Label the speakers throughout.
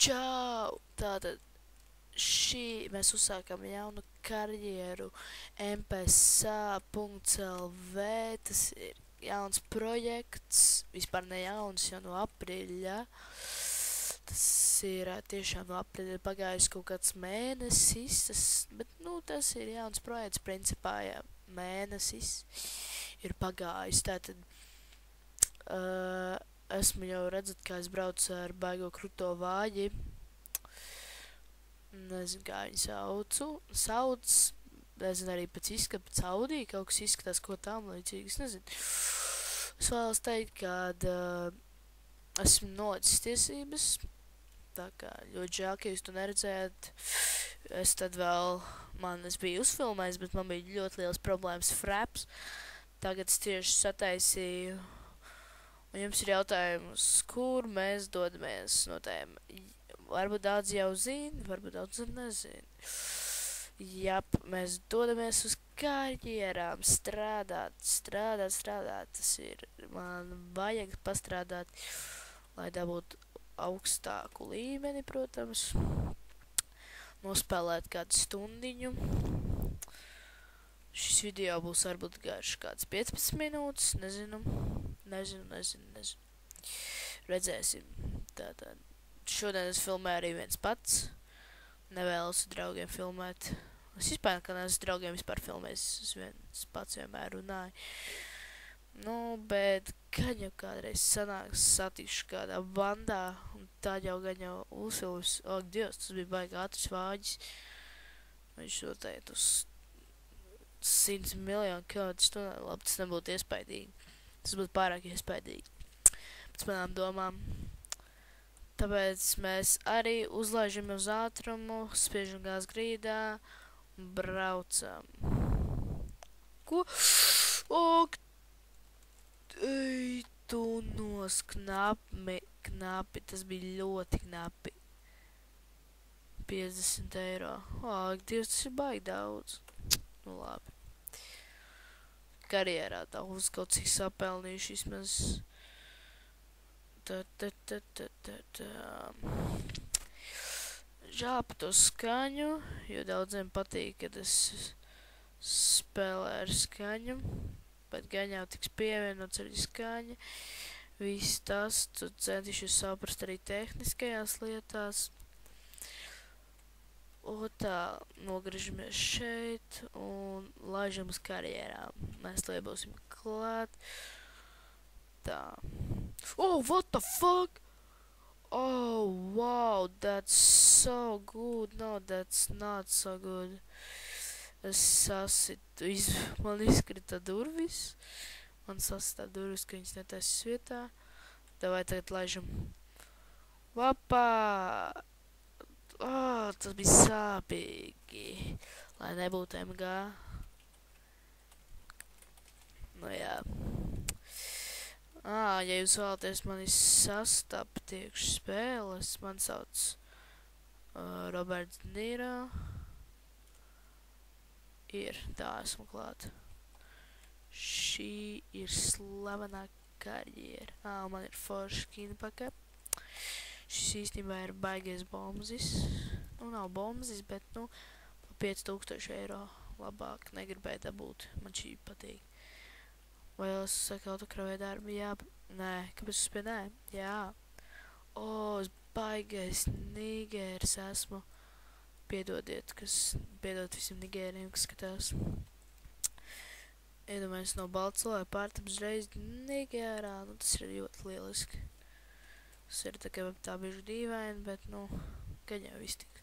Speaker 1: Čau! Tātad mēs uzsākam jaunu karjeru mpsa.lv. Tas ir jauns projekts, vispār ne jauns, jau no aprīļa. Tas ir tiešām no aprīļa pagājis kaut kāds mēnesis, bet tas ir jauns projekts, principā mēnesis ir pagājis. Tātad esmu jau redzat, kā es braucu ar baigo kruto vāģi. Nezinu, kā viņu sauc, nezinu arī pēc izskata, pēc Audi, kaut kas izskatās, ko tam līdzīgi, es nezinu. Es vēlos teikt, ka esmu nolicis tiesības, tā kā ļoti žēl, ka jūs to neredzējāt. Es biju uzfilmējis, bet man bija ļoti liels problēmas fraps. Tagad es tieši sataisīju. Un jums ir jautājums, kur mēs dodamies no tēm. Varbūt daudz jau zina, varbūt daudz nezina. Jap, mēs dodamies uz karjerām, strādāt. Tas ir, man vajag pastrādāt, lai dabūtu augstāku līmeni, protams. Nospēlēt kādu stundiņu. Šis video būs varbūt garš kāds 15 minūtes, nezinu. Redzēsim. Tātad. Šodien es filmēju arī viens pats. Nevēlos ar draugiem filmēt. Es vispār, kad neesmu draugiem vispār filmējis, es viens pats vienmēr runāju. Bet gan jau kādreiz sanāks satikšu kādā bandā, un tā jau gan jau uzfilms. Ak, Dievs, tas bija baigi ātrs vāģis. Viņš noteikti uz 100 miljonu km/h. Labi, tas nebūtu iespaidīgi. Tas būtu pārāk iespaidīgi. Pēc manām domām. Tāpēc mēs arī uzlaižam uz ātrumu, spiežam gāzi grīdā un braucam. Ko? Ok! Ej, tu nos knapi, tas bija ļoti knapi. 50 eiro. Ak, Dievs, tas ir baigi daudz. Labi. Karjerā daudz kaut cik sapelnījuši vismaz. Žēl par to skaņu, jo daudziem patīk, kad es spēlēju ar skaņu, bet gan jau tiks pievienots arī skaņa. Viss tas, tu centīšos saprast arī tehniskajās lietās. Tā, nogriežamies šeit un laižam uz karjerām. Mēs liebūsim klāt. Tā. Oh, what the fuck? Oh, wow, that's so good. No, that's not so good. Es sasitu, man izkrita durvis. Man sasitā durvis, ka viņas netaisas vietā. Davai tagad laižam. Vapā! Tas bija sāpīgi. Lai nebūtu MG. Jā. Ja jūs vēlaties mani sastapt iekš spēles, man sauc Roberts Nīrā. Esmu klāt. Šī ir slavenā karjera. Man ir forša kinpaka. Šis īstenībā ir baigais bombzis. Nav bombzis, bet, pa 5000 eiro labāk negribēju dabūt. Man šī patīk. Vai es saku autokravē darbi? Jā. Nē. Kāpēc es nē? Jā. Es baigais nigērs esmu. Piedod visiem nigēriem, kas skatās. Iedomājies no Baltsolē pārtam uzreiz Nigērā. Tas ir ļoti lieliski. Tas ir tā bieži dīvaini, bet, gan jau viss tik.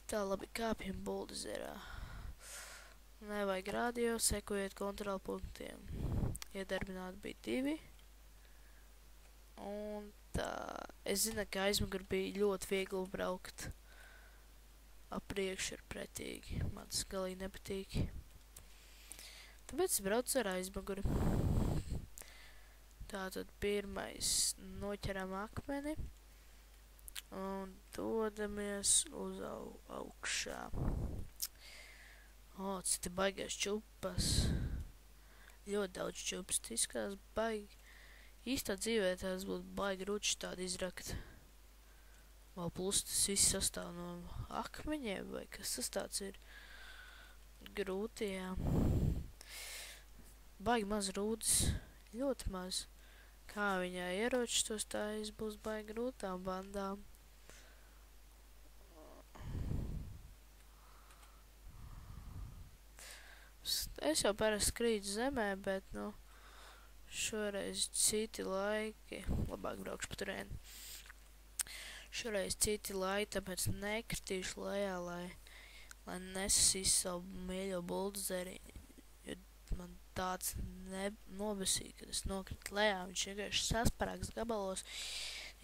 Speaker 1: Tā, labi, kāpjam buldozerā. Nevajag radio, sekojiet kontrolpunktiem. Iedarbināti bija 2. Un tā, es zinu, ka aizmugur bija ļoti viegli braukt. Apriekš ir pretīgi. Man tas galīgi nepatīk. Tāpēc es braucu ar aizmuguri. Tātad pirmais noķeram akmeni un dodamies uz augšā. Tas te baigais čupas. Ļoti daudz čupas. Tas izskatās baigi. Īstā dzīvē tās būtu baigi ruči tādi izrakt. Vēl plus tas viss sastāv no akmeņiem, vai kas tas tāds ir grūti, jā. Baigi maz rūdas, ļoti maz. Kā viņā ieročus tos tājas būs baigi grūtām bandām. Es jau parasti krītu zemē, bet, nu, šoreiz citi laiki, labāk braukšu pa turieni. Šoreiz citi laiki, tāpēc nekritīšu lejā, lai nesasīs savu mīļo buldozeri, jo man tāds nobesīja, kad es nokritu lejā, viņš vienkārši sasparāks gabalos,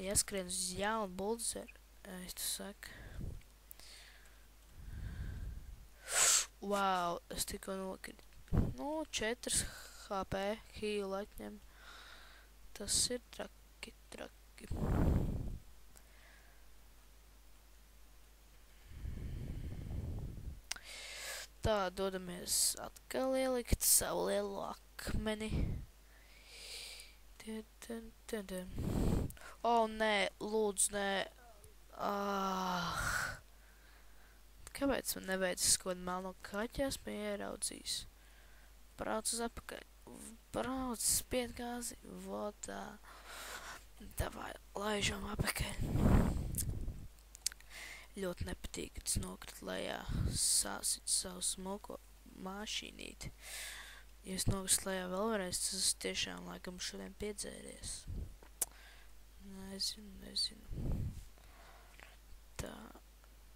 Speaker 1: ja skrien uz jaunu buldozeru, es tu saku. Wow, es tikko nokritu. Nu, 4 HP hīlu atņem. Tas ir traki. Tā, dodamies atkal ielikt savu lielu akmeni. Nē, lūdzu, nē. Kāpēc man nebeidzas kaut kādu melno kaķi esmu ieraudzījis? Brauc uz apakaļ. Brauc, spied gāzi. Votā. Davai, laižam apakaļ. Ļoti nepatīk, kad es nokritu lejā. Sāsit savu smuko mašīnīti. Ja es nokritu lejā vēl varēs, tas es tiešām laikam šodien piedzēries. Nezinu. Tā.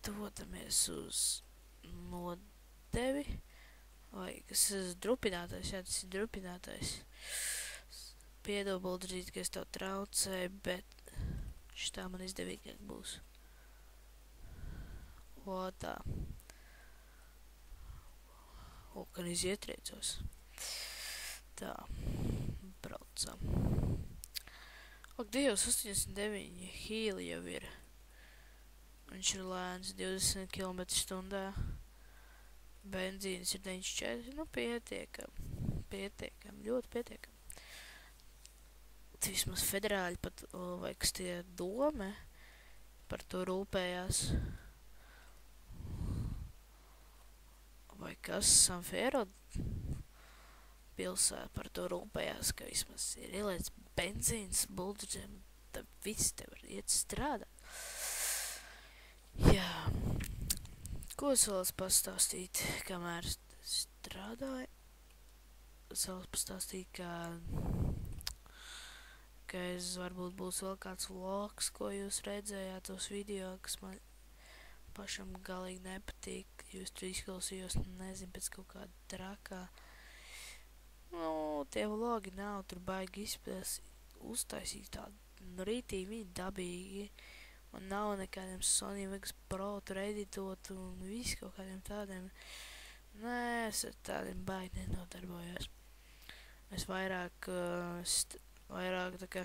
Speaker 1: Dodamies uz nodevi, vai kas ir drupinātais, jā, tas ir drupinātais. Piedod, buldrīt, ka es tev traucēju, bet šitā man izdevīgāk būs. O, tā. O, kad es ietriecos. Tā, braucam. Ak, Dievs, 89 hīli jau ir. Viņš ir lēns 20 km/h. Benzīns ir 94. Nu, pietiekam, ļoti pietiekam. Vismaz federāļi pat, vai kas tie dome, par to rūpējās. Vai kas Sanfero pilsē par to rūpējās, ka vismaz ir ielaids benzīns buldožiem, tad viss te var iet strādāt. Jā, ko es vēlos pastāstīt, kamēr strādāju? Es vēlos pastāstīt, ka es varbūt būs vēl kāds vlogs, ko jūs redzējāt tos video, kas man pašam galīgi nepatīk. Jūs tur izklausījos, nezinu, pēc kaut kāda trakā. Nu, tie vlogi nav tur baigi uztaisīt tādu rītīgi, viņi dabīgi. Un nav nekādiem Sony Vegas Pro tur editot un visu kaut kādiem tādiem. Nē, es ar tādiem baigi nenodarbojos. Es vairāk tā kā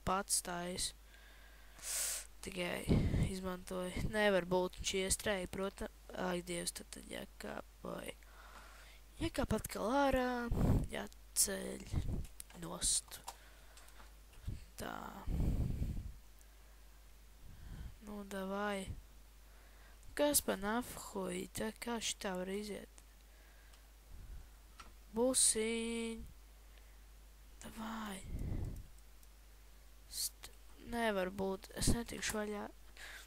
Speaker 1: pats tājas. Tikai izmantoju. Nevar būt viņš iestrēja, protams. Ai, Dievs, tad jākāpoja. Jākāp atkal ārā, jāceļ nost. Tā. Nu, davai. Kas pa nafhuj, tā kā šitā var iziet? Busiņ. Davai. Nevar būt, es netikšu vaļā.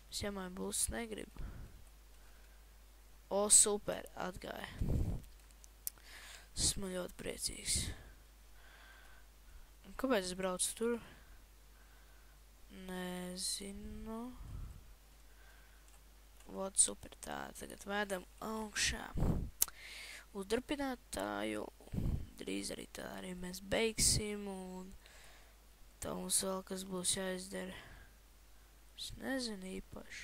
Speaker 1: Es jāmāju būs, negribu. O, super, atgāja. Esmu ļoti priecīgs. Un kāpēc es braucu tur? Nezinu. Vot super, tā, tagad vēdam augšā. Uzdarbinātāju. Drīz arī tā arī mēs beigsim, un tā mums vēl kas būs jāizdara. Es nezinu īpaši.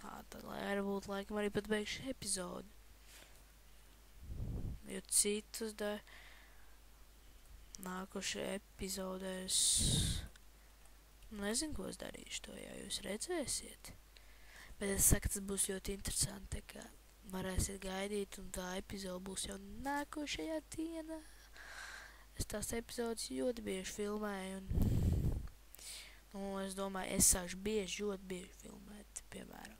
Speaker 1: Tad, lai arī būtu laikam arī pat beigšu epizodi. Jo citus nākošajā epizodēs nezinu, ko es darīšu to, ja jūs redzēsiet. Bet es saku, tas būs ļoti interesanti, tā kā varēsiet gaidīt, un tā epizode būs jau nākošajā dienā. Es tās epizodes ļoti bieži filmēju, un Un es domāju, es sākšu ļoti bieži filmēt, piemēram.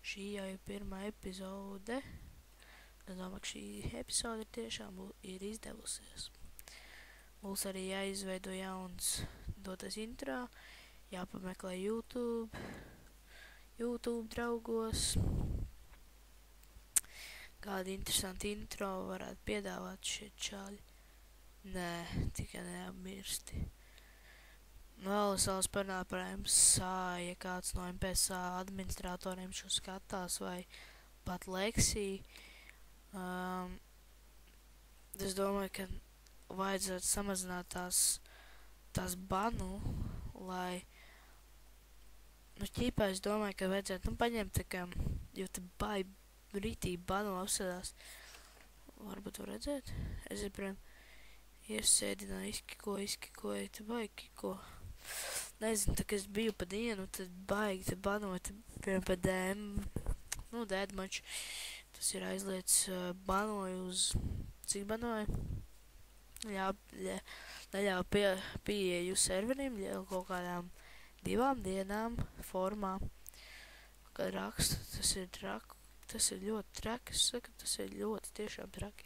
Speaker 1: Šī jau ir pirmā epizode. Es domāju, ka šī epizode tiešām ir izdevusies. Būs arī jāizveido jauns dotais intro, jāpameklē YouTube draugos. Kādu interesantu intro varētu piedāvāt šie čaļi. Nē, tikai neapmirsti. Vēl es vēlos parunāt par MSA, ja kāds no MPSA administratoriem šo skatās, vai pat Lexī. Es domāju, ka vajadzētu samazināt tās banu, lai, ķīpā es domāju, ka vajadzētu, paņemt tā kā, jo te rītīgi banu apsēdās. Varbūt var redzēt? Es, piemēram, iesēdināju, izkikoju, te baigi kiko. Nezinu, tā kā es biju pa dienu, tad baigi te banot, piemēram, pa dēdmaču. Tas ir aizliedz banoju uz, cik banoju? Neļauj pieeju serveriem, kaut kādām 2 dienām formā. Kad raksta, tas ir ļoti traki, es saku, tas ir ļoti tiešām traki.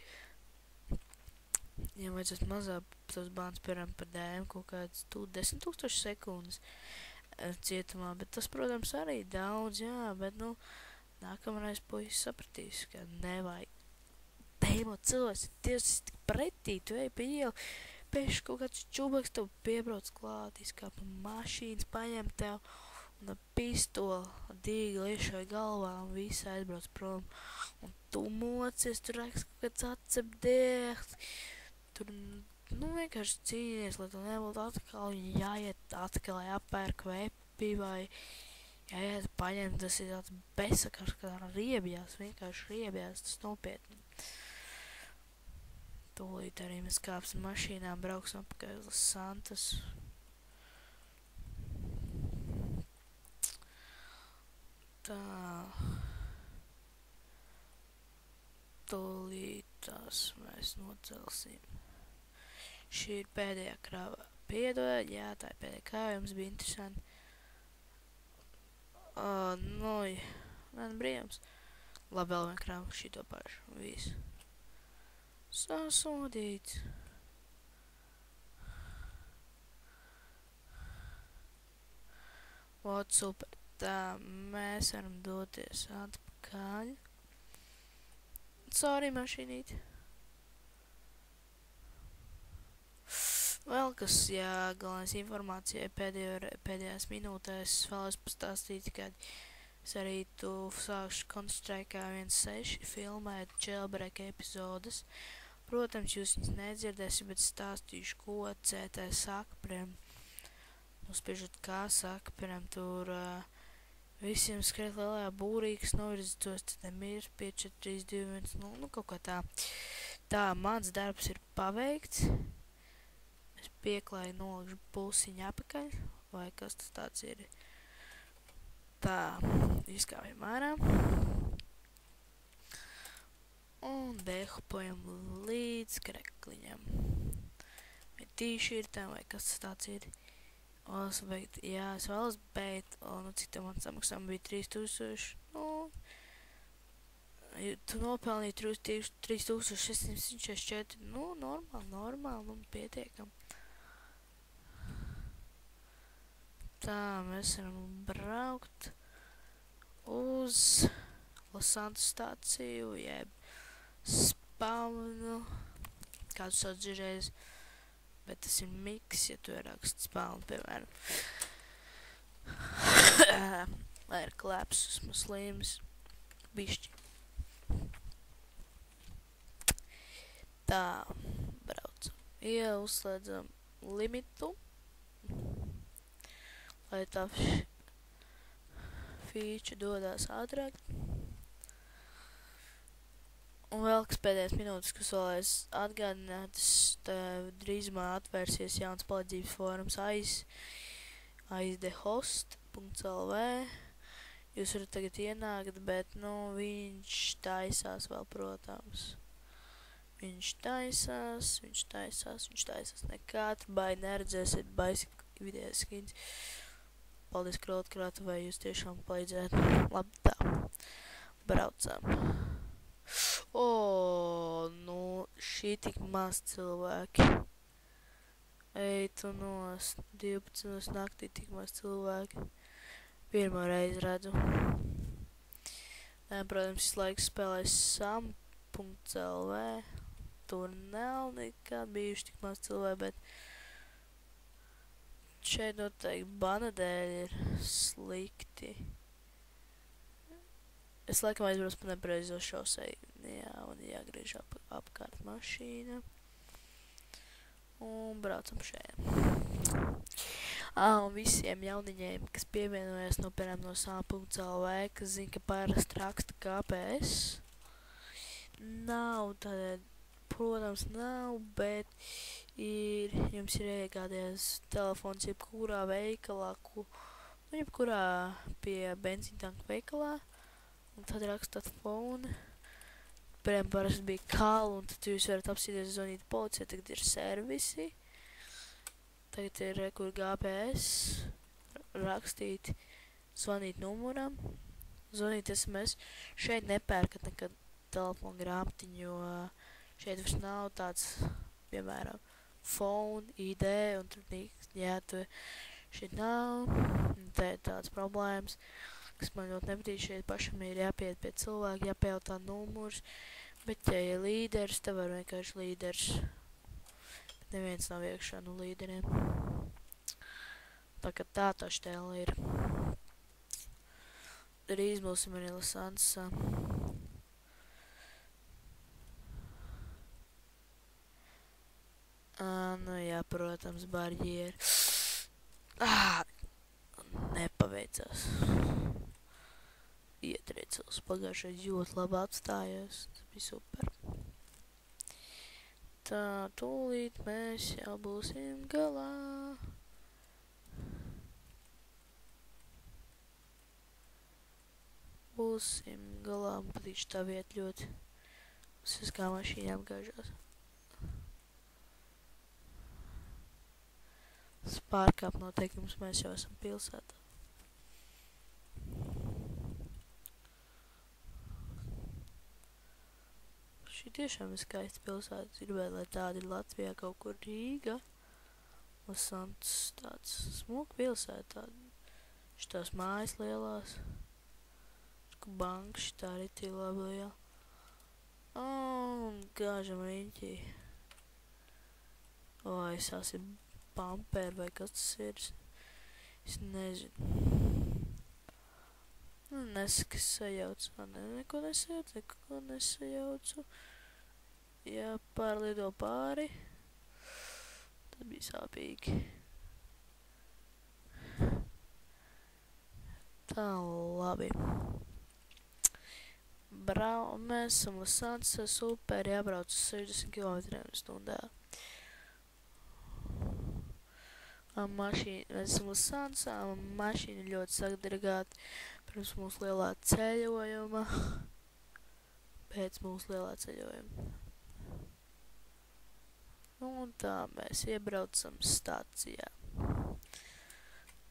Speaker 1: Ja vajadzētu mazāk tos bāns, piemēram, par DM kaut kāds 10 000 sekundes cietumā, bet tas, protams, arī daudz, jā, bet, nākamreiz puisis sapratīs, ka nevajag. Teimo cilvēks, Dievs, tas tik pretī, tu ej pa ielu, pēkšņi kaut kāds čubaks tev piebrauc klāt, izkāp mašīnas, paņem tev un ar pistoli, dīgli iešauj galvā un visi aizbrauc prom. Un tu mocies, tur raksts kaut kāds atcepdēks. Tur, vienkārši cīnies, lai tu nebūtu atkal jāiet atkal jāpērk vepi vai jāiet paņemt, tas ir tāds besakars, kā riebjās, vienkārši riebjās, tas nopietni. Tūlīt arī mēs kāpsim mašīnām, brauksim apakaļ uz Santas. Tā. Tūlīt tās mēs nocelsim. Šī ir pēdējā krāva. Piedod, jā, tā ir pēdējā krāva, jums bija interesanti. Man brīvums. Labi, vēl vien krāva šito pašu. Visu. Sasodīts. Vot, super. Tā, mēs varam doties atpakaļ. Sorry, mašīnīt. Vēl kas, jā, galvenais informācija pēdējās minūtēs vēlos pastāstīt, kad es arī tu sākšu Counter-Strike 1.6 filmēt jailbreak epizodes. Protams, jūs viņas nedzirdēsiet, bet stāstīšu, ko CT saka, piemēram, spiežot kā saka, piemēram, tur visiem skriet lielajā būrī, kas novirzītos, tad ir 5, 4, 3, 2, 1, 0, kaut kā tā. Tā, mans darbs ir paveikts. Es pieklāju nolikšu pulsiņu apakaļ, vai kas tas tāds ir. Tā, izkāpjam ārā. Un dehupojam līdz krekliņam. Vai t-shirtam, vai kas tas tāds ir. Es vēlos beigt, cik tev man samaksām bija 3000, tu nopelnīji 3664, normāli, pietiekam. Tā, mēs varam braukt uz Losantas stāciju, jeb spawnu, kādu sauc dzirdējis, bet tas ir miks, ja tu ieraksti spawnu, piemēram. Lai ir klēpsus, slims, bišķi. Tā, braucam. Uzslēdzam limitu, lai tā feature dodās ātrāk. Un vēl kas pēdējās minūtes, kas vēl es atgādinātu, drīzumā atvērsies jauns palīdzības fórums aizdehost.lv. Jūs varat tagad ienākt, bet, viņš taisās vēl, protams. Viņš taisās, nekā tur baigi neredzēsiet, vidējais skins. Paldies, krāt, vai jūs tiešām palīdzētu. Labi, tā. Braucam. Nu, šī tik maz cilvēki. Ej, tu nost. 12 naktī tik maz cilvēki. Pirmo reizi redzu. Protams, šis laiks spēlēs sam.lv. Tur nav nekad bijuši tik maz cilvēki, bet šeit noteikti bana dēļ ir slikti. Es laikam aizbraucu pa nepareizo šoseju. Jā, un jāgriež apkārt mašīna. Un braucam šeit. Un visiem jauniņiem, kas pievienojas no sam.lv, kas zina, ka parasti raksta KPS. Nav tādēļ, protams, nav, bet jums ir iegādājies telefons jebkurā veikalā, jebkurā pie benzīntanka veikalā. Un tad rakstat phone. Pirmiem parasti bija call, un tad jūs varat apsīties zvanīt policijai, tagad ir servisi. Tagad ir kur GPS, rakstīt, zvanīt numuram, zvanīt SMS. Šeit nepērkat nekad telefonu grāmatiņu, jo šeit vairs nav tāds, piemēram, phone, ID, un tur šeit nav, un te ir tāds problēmas. Kas man ļoti nepatīk, šeit pašam ir jāpiet pie cilvēka, jāpajautā numurs, bet ja ir līderis, te var vienkārši līderis, bet neviens nav iekšā no līderiem. Tā kā tā štēla ir. Drīz būsim arī Lasansā. Nu jā, protams, barjeri. Nepaveicās. Ietriecos pagājušais ļoti labi apstājos. Tas bija super. Tā, tūlīt mēs jau būsim galā. Būsim galā. Man patīk tā vieta ļoti. Es kā mašīnām gaižās. Pārkāp noteikums, mēs jau esam pilsētā. Šī tiešām ir skaista pilsēta. Gribētu, lai tāda ir Latvijā, kaut kur Rīga. Lasants tāds smuka pilsēta. Šitās mājas lielās. Banka šitā arī tī labi liela. Un gāžam riņķī. Es ir pamperi vai kas tas ir. Es nezinu. Nesakas sajauc. Neko nesajaucu. Ja pārlido pāri, tad bija sāpīgi. Tā, labi. Mēs esam Lasansā, super, jābrauc uz 60 km/h. Mēs esam Lasansā, mašīna ļoti sadragāta pirms mūsu lielā ceļojuma. Pēc mūsu lielā ceļojuma. Un tā mēs iebraucam stacijā.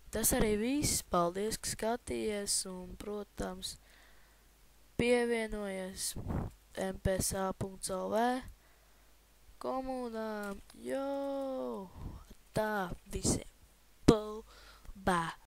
Speaker 1: Tas arī viss. Paldies, ka skatījies un, protams, pievienojies mpsa.lv komunām. Tā visiem. Bye.